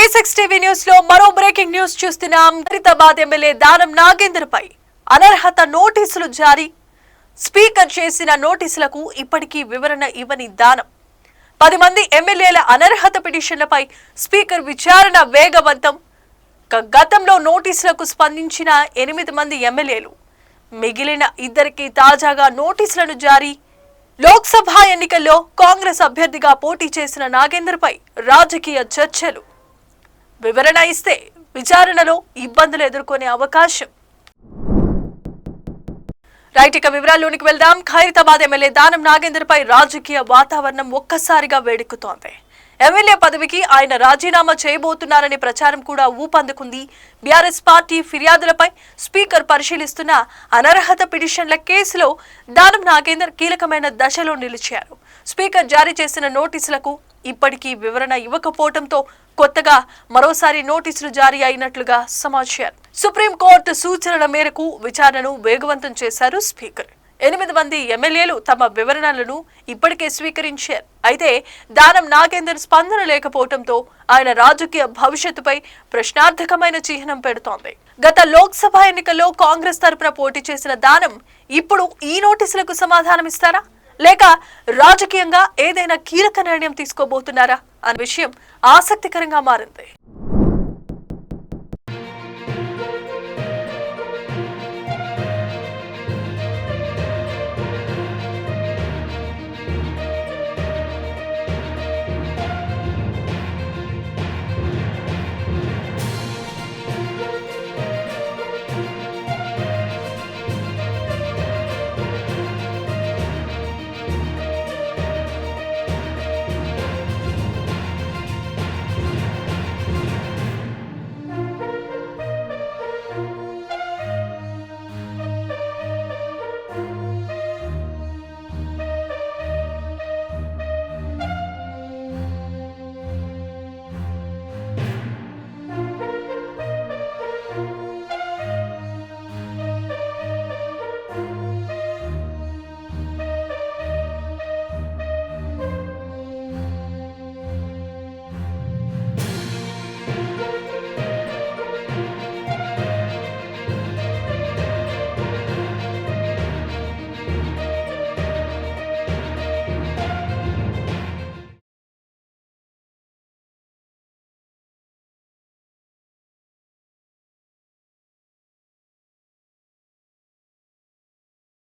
360 TV news లో మరో breaking news చూస్తున్నాం. హైదరాబాద్ ఎమ్మెల్యే దానం నాగేందర్ పై అనర్హత నోటీసులు జారీ. స్పీకర్ చేసిన నోటీసులకు ఇప్పటికీ వివరణ ఇవ్వని దానం. 10 మంది ఎమ్మెల్యేల అనర్హత పిటిషన్లపై స్పీకర్ విచారణ వేగవంతం. గతంలో నోటీసులకు స్పందించిన 8 మంది ఎమ్మెల్యేలు, మిగిలిన 2కి తాజాగా నోటీసులను జారీ. లోక్సభ ఎన్నికల్లో కాంగ్రెస్ అభ్యర్థిగా పోటీ చేసిన నాగేందర్ పై రాజకీయ చర్చలు. వివరణ ఇస్తే విచారణలో ఇబ్బందులు ఎదుర్కొనే అవకాశం. రైట్, ఇక వివరాల్లోనికి వెళ్దాం. ఖైరతాబాద్ ఎమ్మెల్యే దానం నాగేందర్ పై రాజకీయ వాతావరణం ఒక్కసారిగా వేడెక్కుతోంది. ఎమ్మెల్యే పదవికి ఆయన రాజీనామా చేయబోతున్నారనే ప్రచారం కూడా ఊపందుకుంది. బీఆర్ఎస్ పార్టీ ఫిర్యాదులపై స్పీకర్ పరిశీలిస్తున్న అనర్హత పిటిషన్ల కేసులో దానం నాగేందర్ కీలకమైన దశలో నిలిచారు. స్పీకర్ జారీ చేసిన నోటీసులకు ఇప్పటికీ వివరణ ఇవ్వకపోవడంతో కొత్తగా మరోసారి నోటీసులు జారీ అయినట్లుగా సమాచారం. సుప్రీంకోర్టు సూచనల మేరకు విచారణను వేగవంతం చేశారు స్పీకర్. 8 మంది ఎమ్మెల్యేలు తమ వివరణలను ఇప్పటికే స్వీకరించారు. అయితే దానం నాగేందర్ స్పందన లేకపోవడంతో ఆయన రాజకీయ భవిష్యత్తుపై ప్రశ్నార్థకమైన చిహ్నం పెడుతోంది. గత లోక్సభ ఎన్నికల్లో కాంగ్రెస్ తరపున పోటీ చేసిన దానం ఇప్పుడు ఈ నోటీసులకు సమాధానం ఇస్తారా, లేక రాజకీయంగా ఏదైనా కీలక నిర్ణయం తీసుకోబోతున్నారా అనే విషయం ఆసక్తికరంగా మారింది.